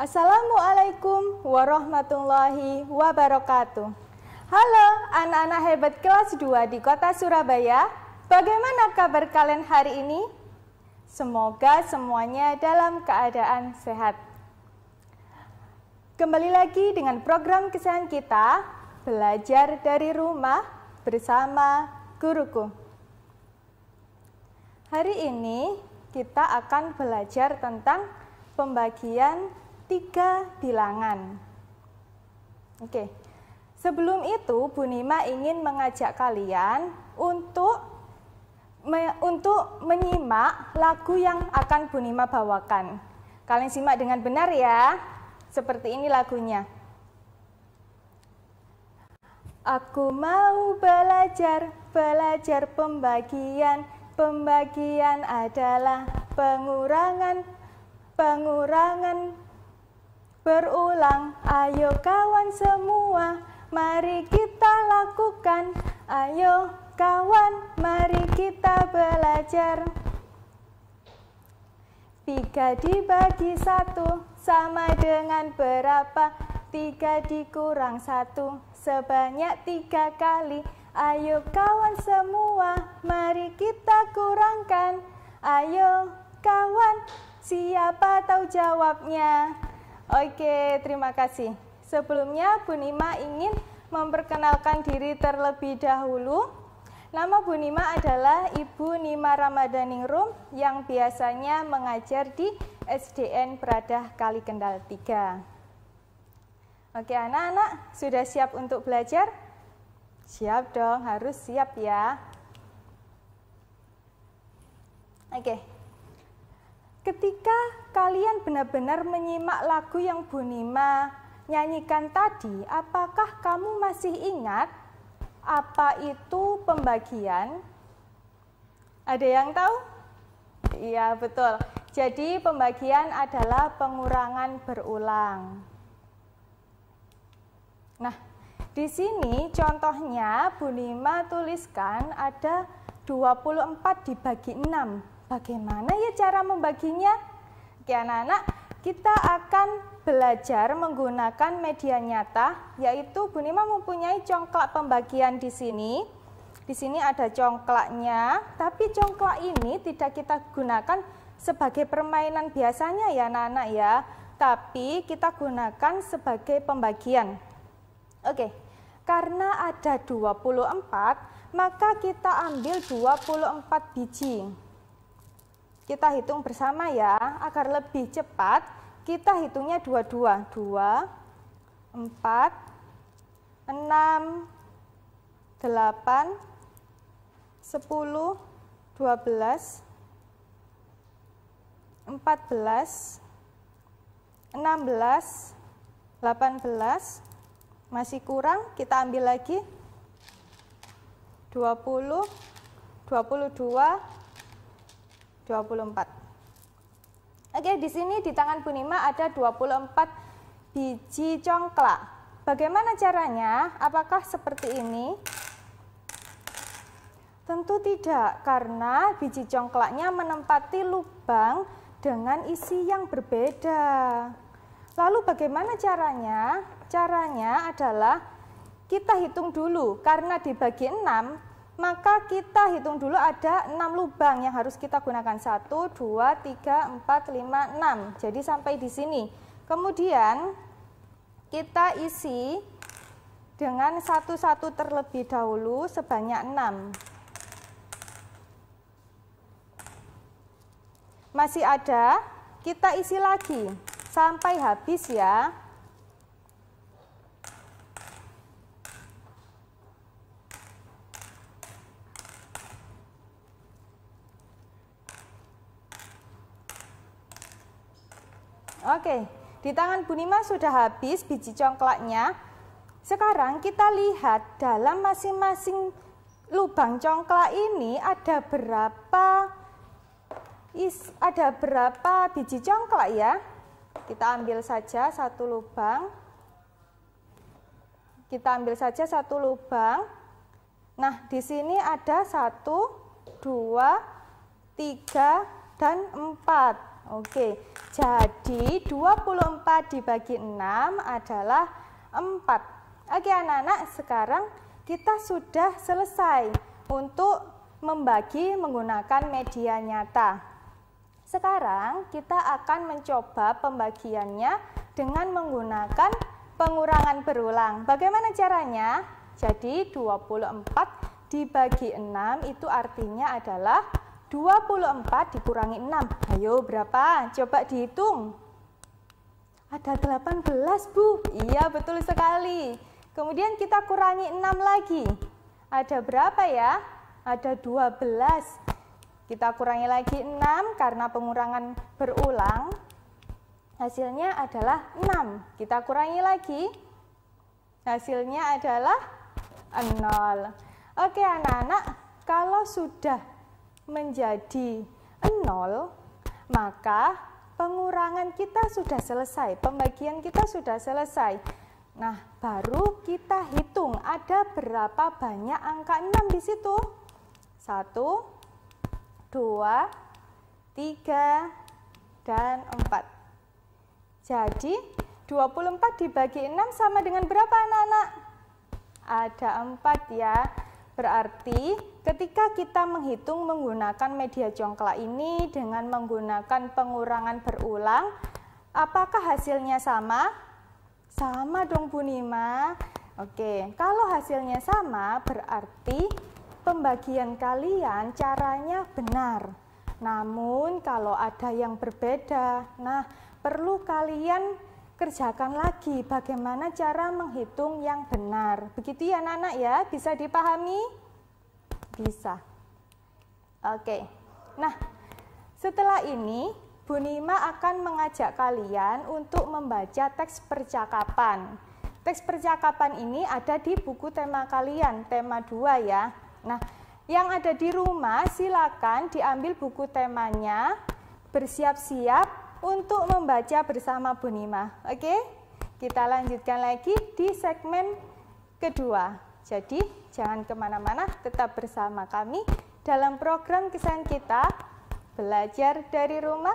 Assalamualaikum warahmatullahi wabarakatuh. Halo anak-anak hebat kelas 2 di kota Surabaya. Bagaimana kabar kalian hari ini? Semoga semuanya dalam keadaan sehat. Kembali lagi dengan program kesayangan kita, belajar dari rumah bersama guruku. Hari ini kita akan belajar tentang pembagian 3 bilangan. Oke, sebelum itu Bu Nima ingin mengajak kalian untuk menyimak lagu yang akan Bu Nima bawakan. Kalian simak dengan benar ya. Seperti ini lagunya. Aku mau belajar pembagian. Pembagian adalah pengurangan berulang. Ayo kawan semua, mari kita lakukan. Ayo kawan, mari kita belajar. 3 dibagi 1 sama dengan berapa? 3 dikurang 1 sebanyak 3 kali. Ayo kawan semua, mari kita kurangkan. Ayo kawan, siapa tahu jawabnya? Oke, terima kasih. Sebelumnya Bu Nima ingin memperkenalkan diri terlebih dahulu. Nama Bu Nima adalah Ibu Nima Ramadhaningrum yang biasanya mengajar di SDN Pradah Kalikendal 3. Oke anak-anak, sudah siap untuk belajar? Siap dong, harus siap ya. Oke. Ketika kalian benar-benar menyimak lagu yang Bu Nima nyanyikan tadi, apakah kamu masih ingat apa itu pembagian? Ada yang tahu? Iya, betul. Jadi pembagian adalah pengurangan berulang. Nah, di sini contohnya Bu Nima tuliskan ada 24 dibagi 6. Bagaimana ya cara membaginya? Oke anak-anak, kita akan belajar menggunakan media nyata, yaitu Bu Nima mempunyai congklak pembagian di sini. Di sini ada congklaknya, tapi congklak ini tidak kita gunakan sebagai permainan biasanya ya anak-anak ya, tapi kita gunakan sebagai pembagian. Oke, karena ada 24, maka kita ambil 24 biji. Kita hitung bersama ya, agar lebih cepat. Kita hitungnya 22. 2, 4, 6, 8, 10, 12, 14, 16, 18, masih kurang, kita ambil lagi 20, 22, 24. Oke, di sini di tangan Bu Nima ada 24 biji congklak. Bagaimana caranya? Apakah seperti ini? Tentu tidak, karena biji congklaknya menempati lubang dengan isi yang berbeda. Lalu bagaimana caranya? Caranya adalah kita hitung dulu, karena dibagi 6, maka kita hitung dulu ada 6 lubang yang harus kita gunakan. 1, 2, 3, 4, 5, 6. Jadi sampai di sini. Kemudian kita isi dengan satu-satu terlebih dahulu sebanyak 6. Masih ada, kita isi lagi sampai habis ya. Oke, di tangan Bu Nima sudah habis biji congklaknya. Sekarang kita lihat dalam masing-masing lubang congklak ini ada berapa biji congklak ya. Kita ambil saja satu lubang. Nah, di sini ada 1, 2, 3, dan 4. Oke, jadi 24 dibagi 6 adalah 4. Oke anak-anak, sekarang kita sudah selesai untuk membagi menggunakan media nyata. Sekarang kita akan mencoba pembagiannya dengan menggunakan pengurangan berulang. Bagaimana caranya? Jadi 24 dibagi 6 itu artinya adalah 24 dikurangi 6. Ayo berapa? Coba dihitung. Ada 18, Bu. Iya, betul sekali. Kemudian kita kurangi 6 lagi. Ada berapa ya? Ada 12. Kita kurangi lagi 6 karena pengurangan berulang. Hasilnya adalah 6. Kita kurangi lagi. Hasilnya adalah 0. Oke anak-anak, kalau sudah menjadi 0, maka pengurangan kita sudah selesai, pembagian kita sudah selesai. Nah, baru kita hitung ada berapa banyak angka 6 di situ. 1, 2, 3, dan 4. Jadi, 24 dibagi 6 sama dengan berapa anak-anak? Ada 4 ya. Berarti ketika kita menghitung menggunakan media jongklak ini dengan menggunakan pengurangan berulang, apakah hasilnya sama? Sama dong Bu Nima. Oke, kalau hasilnya sama berarti pembagian kalian caranya benar. Namun kalau ada yang berbeda, nah perlu kalian kerjakan lagi bagaimana cara menghitung yang benar. Begitu ya anak-anak ya, bisa dipahami? Bisa. Oke. Nah, setelah ini Bu Nima akan mengajak kalian untuk membaca teks percakapan. Teks percakapan ini ada di buku tema kalian, tema 2 ya. Nah, yang ada di rumah silakan diambil buku temanya, bersiap-siap untuk membaca bersama Bu Nima. Oke, kita lanjutkan lagi di segmen kedua. Jadi, jangan kemana-mana, tetap bersama kami dalam program kesayangan kita, Belajar dari Rumah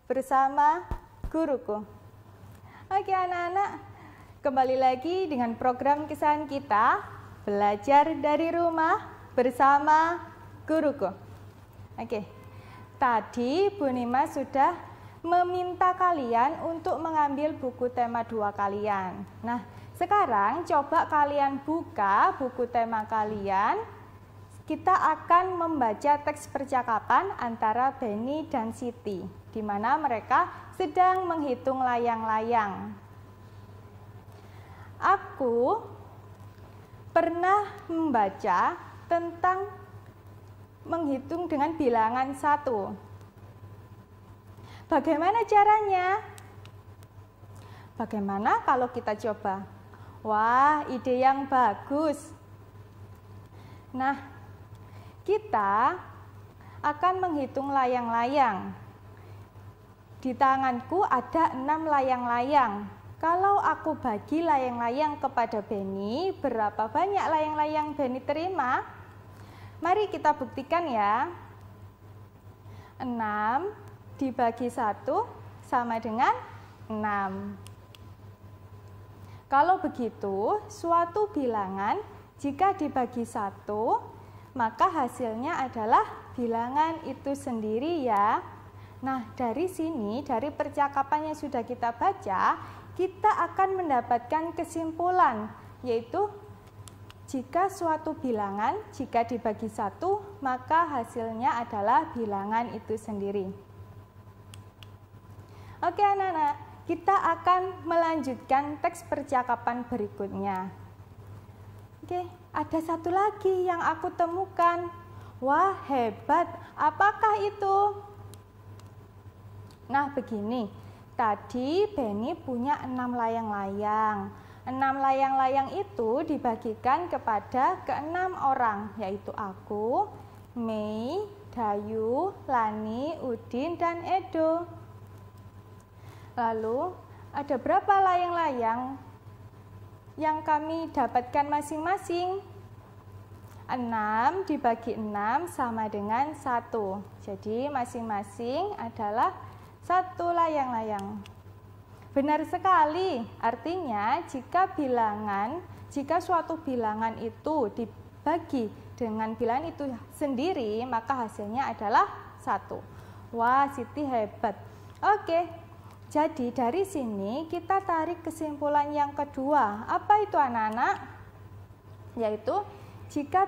bersama Guruku. Oke anak-anak, kembali lagi dengan program kesayangan kita, Belajar dari Rumah bersama Guruku. Oke, tadi Bu Nima sudah meminta kalian untuk mengambil buku tema 2 kalian. Nah, sekarang coba kalian buka buku tema kalian. Kita akan membaca teks percakapan antara Benny dan Siti, di mana mereka sedang menghitung layang-layang. Aku pernah membaca tentang menghitung dengan bilangan 1. Bagaimana caranya? Bagaimana kalau kita coba? Wah, ide yang bagus. Nah, kita akan menghitung layang-layang. Di tanganku ada 6 layang-layang. Kalau aku bagi layang-layang kepada Benny, berapa banyak layang-layang Benny terima? Mari kita buktikan ya. 6 dibagi 1 sama dengan 6. Kalau begitu, suatu bilangan jika dibagi 1, maka hasilnya adalah bilangan itu sendiri ya. Nah, dari sini, dari percakapan yang sudah kita baca, kita akan mendapatkan kesimpulan, yaitu jika suatu bilangan, jika dibagi 1, maka hasilnya adalah bilangan itu sendiri. Oke anak-anak, kita akan melanjutkan teks percakapan berikutnya. Oke, ada satu lagi yang aku temukan. Wah, hebat. Apakah itu? Nah, begini. Tadi Benny punya 6 layang-layang. 6 layang-layang itu dibagikan kepada ke-6 orang, yaitu aku, Mei, Dayu, Lani, Udin, dan Edo. Lalu, ada berapa layang-layang yang kami dapatkan masing-masing? 6 dibagi 6 sama dengan 1. Jadi, masing-masing adalah 1 layang-layang. Benar sekali, artinya jika suatu bilangan itu dibagi dengan bilangan itu sendiri, maka hasilnya adalah 1. Wah, Siti hebat. Oke, jadi dari sini kita tarik kesimpulan yang kedua. Apa itu anak-anak? Yaitu jika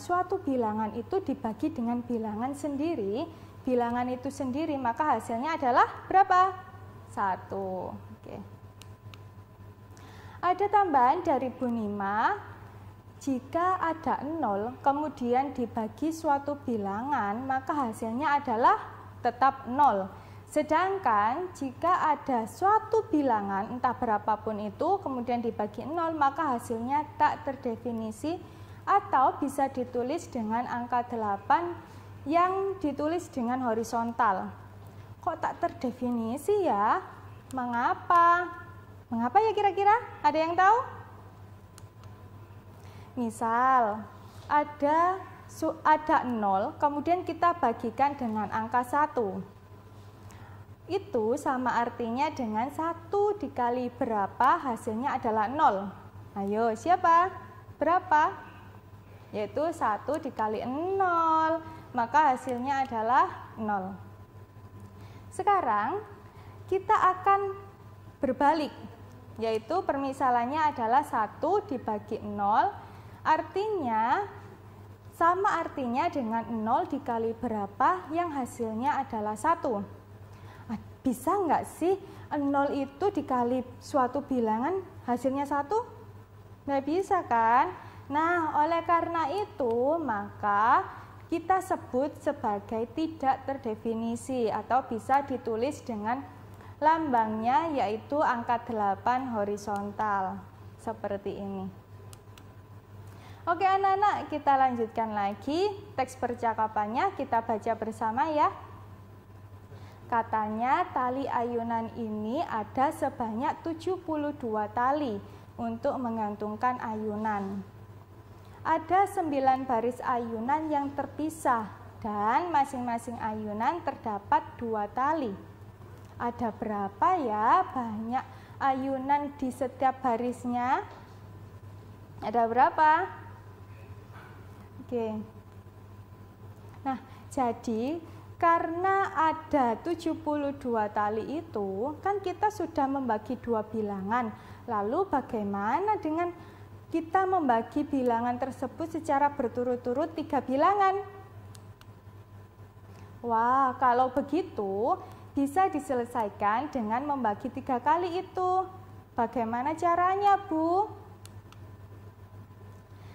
suatu bilangan itu dibagi dengan bilangan itu sendiri, maka hasilnya adalah berapa? 1. Oke. Ada tambahan dari Bu Nima, jika ada 0 kemudian dibagi suatu bilangan, maka hasilnya adalah tetap 0. Sedangkan jika ada suatu bilangan entah berapapun itu kemudian dibagi 0, maka hasilnya tak terdefinisi atau bisa ditulis dengan angka 8 yang ditulis dengan horizontal. Kok tak terdefinisi ya? Mengapa? Mengapa ya kira-kira? Ada yang tahu? Misal ada 0 kemudian kita bagikan dengan angka 1. Itu sama artinya dengan 1 dikali berapa hasilnya adalah 0. Ayo, siapa? Berapa? Yaitu 1 dikali 0, maka hasilnya adalah 0. Sekarang kita akan berbalik, yaitu permisalannya adalah 1 dibagi 0, artinya sama artinya dengan 0 dikali berapa yang hasilnya adalah 1. Bisa nggak sih 0 itu dikali suatu bilangan hasilnya 1? Nggak bisa kan? Nah, oleh karena itu maka kita sebut sebagai tidak terdefinisi atau bisa ditulis dengan lambangnya yaitu angka 8 horizontal. Seperti ini. Oke anak-anak, kita lanjutkan lagi teks percakapannya, kita baca bersama ya. Katanya tali ayunan ini ada sebanyak 72 tali untuk menggantungkan ayunan. Ada 9 baris ayunan yang terpisah dan masing-masing ayunan terdapat 2 tali. Ada berapa ya banyak ayunan di setiap barisnya? Ada berapa? Oke. Nah, jadi karena ada 72 tali itu, kan kita sudah membagi 2 bilangan. Lalu bagaimana dengan kita membagi bilangan tersebut secara berturut-turut 3 bilangan? Wah, kalau begitu bisa diselesaikan dengan membagi 3 kali itu. Bagaimana caranya, Bu?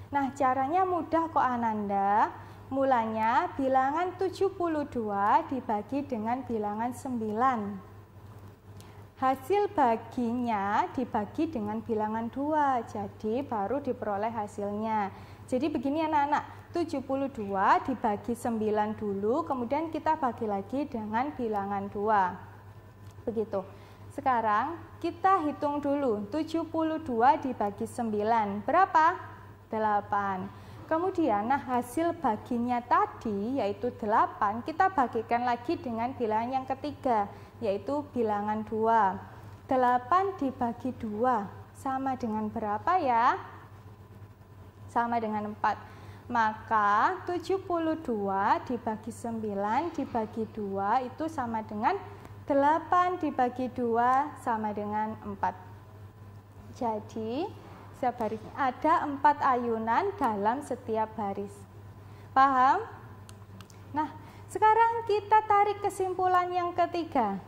Nah, caranya mudah kok Ananda. Mulanya bilangan 72 dibagi dengan bilangan 9. Hasil baginya dibagi dengan bilangan 2, jadi baru diperoleh hasilnya. Jadi begini anak-anak, 72 dibagi 9 dulu, kemudian kita bagi lagi dengan bilangan 2. Begitu. Sekarang kita hitung dulu, 72 dibagi 9, berapa? 8. Kemudian hasil baginya tadi yaitu 8 kita bagikan lagi dengan bilangan yang ketiga yaitu bilangan 2. 8 dibagi 2 sama dengan berapa ya? Sama dengan 4. Maka 72 dibagi 9 dibagi 2 itu sama dengan 8 dibagi 2 sama dengan 4. Jadi setiap baris ada 4 ayunan dalam setiap baris. Paham? Nah, sekarang kita tarik kesimpulan yang ketiga.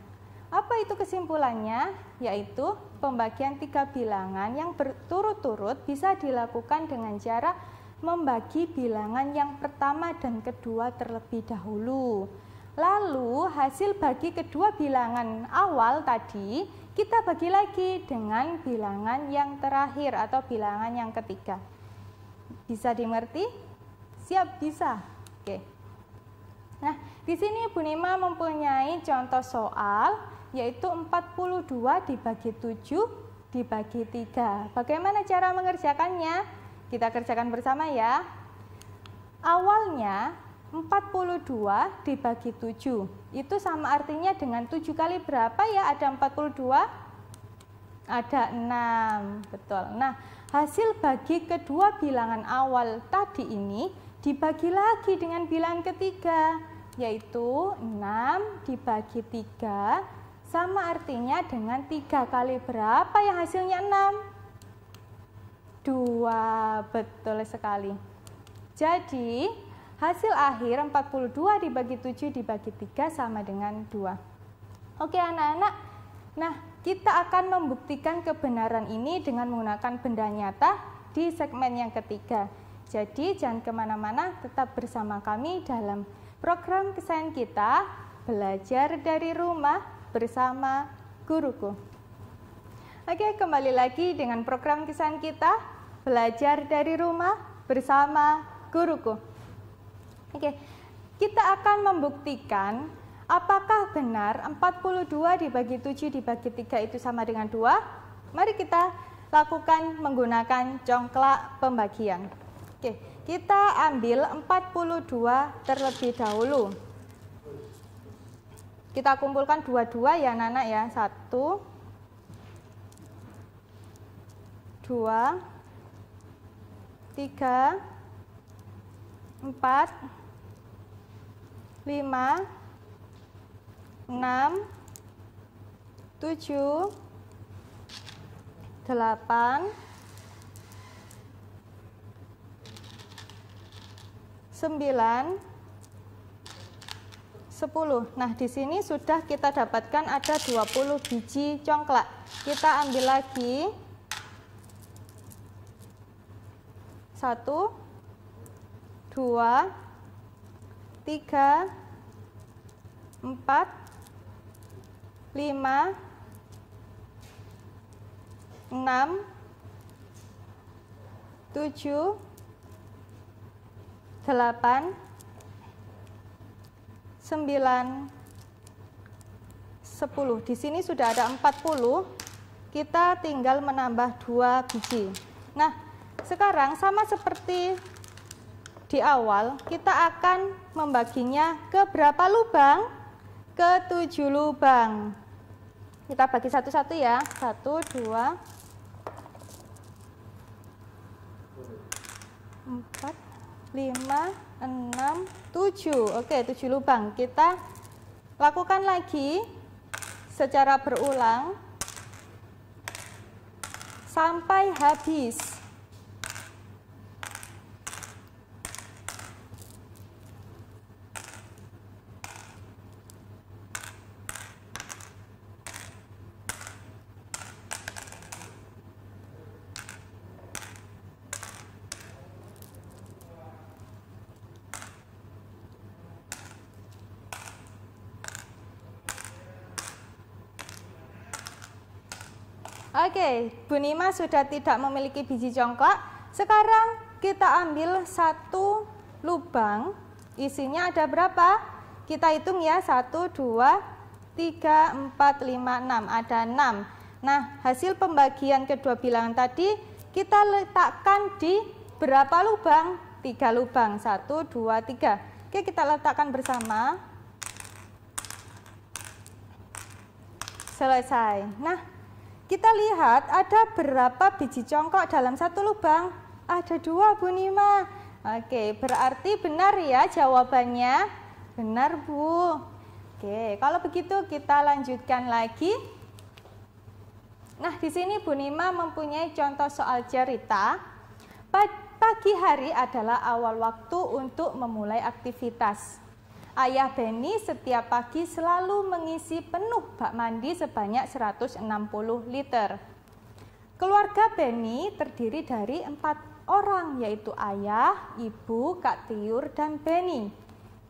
Apa itu kesimpulannya? Yaitu pembagian 3 bilangan yang berturut-turut bisa dilakukan dengan cara membagi bilangan yang pertama dan kedua terlebih dahulu. Lalu hasil bagi kedua bilangan awal tadi kita bagi lagi dengan bilangan yang terakhir atau bilangan yang ketiga. Bisa dimengerti? Siap, bisa. Oke. Nah, di sini Bu Nima mempunyai contoh soal yaitu 42 dibagi 7 dibagi 3. Bagaimana cara mengerjakannya? Kita kerjakan bersama ya. Awalnya 42 dibagi 7 itu sama artinya dengan 7 kali berapa ya? Ada 42? Ada 6, betul. Nah, hasil bagi kedua bilangan awal tadi ini dibagi lagi dengan bilangan ketiga, yaitu 6 dibagi 3 sama artinya dengan 3 kali berapa yang hasilnya 6? 2, betul sekali. Jadi, hasil akhir 42 dibagi 7 dibagi 3 sama dengan 2. Oke anak-anak, nah kita akan membuktikan kebenaran ini dengan menggunakan benda nyata di segmen yang ketiga. Jadi jangan kemana-mana, tetap bersama kami dalam program kesayangan kita, Belajar dari Rumah bersama Guruku. Oke, kembali lagi dengan program kesayangan kita, Belajar dari Rumah bersama Guruku. Oke, kita akan membuktikan apakah benar 42 dibagi 7 dibagi 3 itu sama dengan 2? Mari kita lakukan menggunakan congklak pembagian. Oke, kita ambil 42 terlebih dahulu. Kita kumpulkan dua-dua ya anak-anak ya. 1, 2, 3, 4, 5, 6, 7, 8, 9, 10. Nah, di sini sudah kita dapatkan ada 20 biji congklak. Kita ambil lagi 1, 2, 3, 4, 5, 6, 7, 8, 9, 10. Di sini sudah ada 40, kita tinggal menambah 2 biji. Nah, sekarang sama seperti di awal, kita akan membaginya ke berapa lubang? Ke 7 lubang. Kita bagi satu-satu ya. 1, 2, 4, 5, 6, 7. Oke, 7 lubang. Kita lakukan lagi secara berulang sampai habis. Oke, Bu Nima sudah tidak memiliki biji congklak. Sekarang kita ambil 1 lubang. Isinya ada berapa? Kita hitung ya, 1, 2, 3, 4, 5, 6. Ada 6. Nah, hasil pembagian kedua bilangan tadi kita letakkan di berapa lubang? 3 lubang. 1, 2, 3. Oke, kita letakkan bersama. Selesai. Nah, kita lihat ada berapa biji congklak dalam 1 lubang? Ada 2, Bu Nima. Oke, berarti benar ya jawabannya? Benar, Bu. Oke, kalau begitu kita lanjutkan lagi. Nah, di sini Bu Nima mempunyai contoh soal cerita. Pagi hari adalah awal waktu untuk memulai aktivitas. Ayah Benny setiap pagi selalu mengisi penuh bak mandi sebanyak 160 liter. Keluarga Benny terdiri dari 4 orang, yaitu ayah, ibu, Kak Tiur, dan Benny.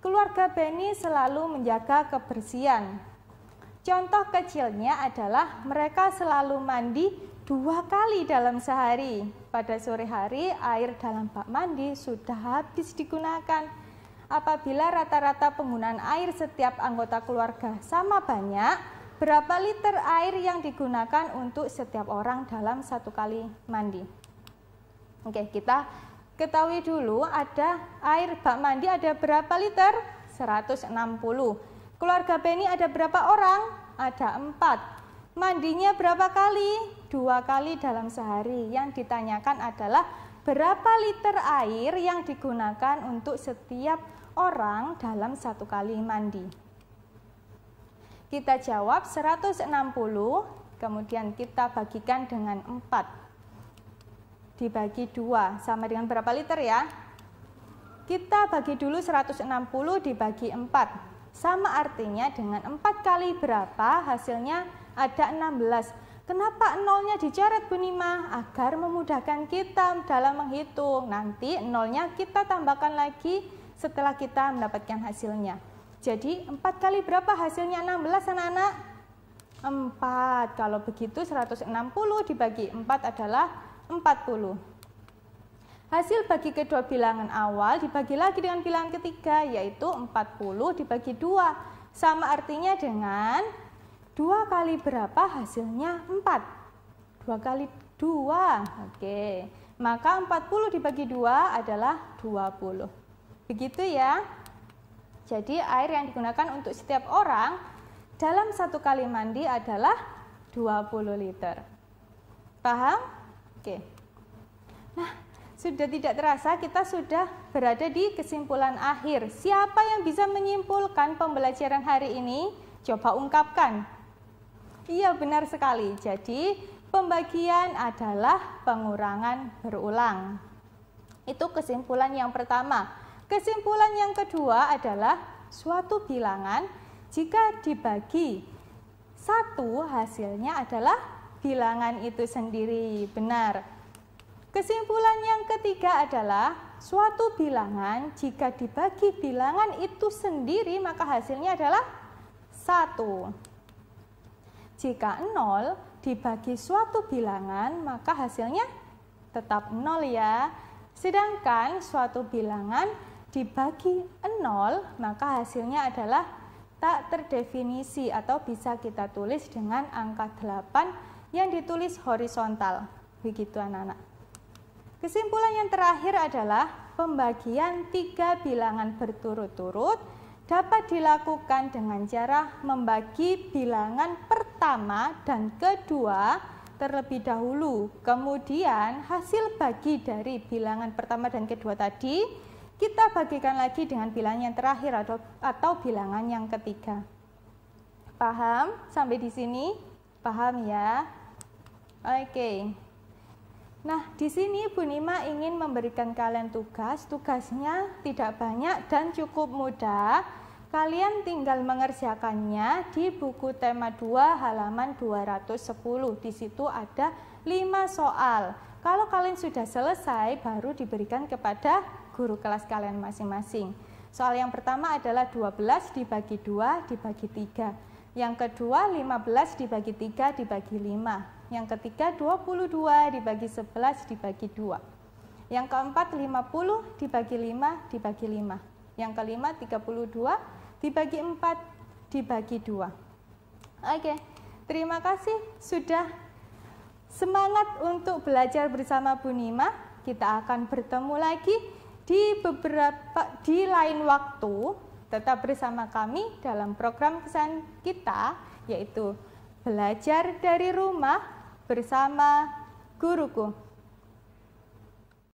Keluarga Benny selalu menjaga kebersihan. Contoh kecilnya adalah mereka selalu mandi 2 kali dalam sehari. Pada sore hari, air dalam bak mandi sudah habis digunakan. Apabila rata-rata penggunaan air setiap anggota keluarga sama banyak, berapa liter air yang digunakan untuk setiap orang dalam 1 kali mandi? Oke, kita ketahui dulu ada air bak mandi ada berapa liter? 160. Keluarga Penny ada berapa orang? Ada 4. Mandinya berapa kali? 2 kali dalam sehari. Yang ditanyakan adalah berapa liter air yang digunakan untuk setiap orang dalam 1 kali mandi. Kita jawab 160, kemudian kita bagikan dengan 4. Dibagi 2, sama dengan berapa liter ya? Kita bagi dulu 160 dibagi 4. Sama artinya dengan 4 kali berapa hasilnya ada 16. Kenapa nolnya dicoret Bu Nima? Agar memudahkan kita dalam menghitung. Nanti nolnya kita tambahkan lagi setelah kita mendapatkan hasilnya. Jadi 4 kali berapa hasilnya 16 anak-anak? 4. Kalau begitu 160 dibagi 4 adalah 40. Hasil bagi kedua bilangan awal dibagi lagi dengan bilangan ketiga, yaitu 40 dibagi 2. Sama artinya dengan 2 kali berapa hasilnya? 4. 2 kali 2. Oke. Maka 40 dibagi 2 adalah 20. Begitu ya. Jadi air yang digunakan untuk setiap orang dalam 1 kali mandi adalah 20 liter. Paham? Oke. Nah, sudah tidak terasa kita sudah berada di kesimpulan akhir. Siapa yang bisa menyimpulkan pembelajaran hari ini? Coba ungkapkan. Iya, benar sekali. Jadi, pembagian adalah pengurangan berulang. Itu kesimpulan yang pertama. Kesimpulan yang kedua adalah suatu bilangan jika dibagi 1 hasilnya adalah bilangan itu sendiri. Benar. Kesimpulan yang ketiga adalah suatu bilangan jika dibagi bilangan itu sendiri maka hasilnya adalah 1. Jika 0 dibagi suatu bilangan maka hasilnya tetap 0 ya. Sedangkan suatu bilangan dibagi 0 maka hasilnya adalah tak terdefinisi atau bisa kita tulis dengan angka 8 yang ditulis horizontal. Begitu anak-anak. Kesimpulan yang terakhir adalah pembagian 3 bilangan berturut-turut dapat dilakukan dengan cara membagi bilangan pertama dan kedua terlebih dahulu. Kemudian hasil bagi dari bilangan pertama dan kedua tadi kita bagikan lagi dengan bilangan yang terakhir atau bilangan yang ketiga. Paham sampai di sini? Paham ya? Oke. Nah, di sini Bu Nima ingin memberikan kalian tugas. Tugasnya tidak banyak dan cukup mudah. Kalian tinggal mengerjakannya di buku tema 2 halaman 210. Di situ ada 5 soal. Kalau kalian sudah selesai, baru diberikan kepada guru kelas kalian masing-masing. Soal yang pertama adalah 12 dibagi 2 dibagi 3. Yang kedua 15 dibagi 3 dibagi 5. Yang ketiga 22 dibagi 11 dibagi 2. Yang keempat 50 dibagi 5 dibagi 5. Yang kelima 32 dibagi 4 dibagi 2. Oke, terima kasih sudah semangat untuk belajar bersama Bu Nima. Kita akan bertemu lagi di lain waktu. Tetap bersama kami dalam program kesan kita, yaitu belajar dari rumah bersama guruku.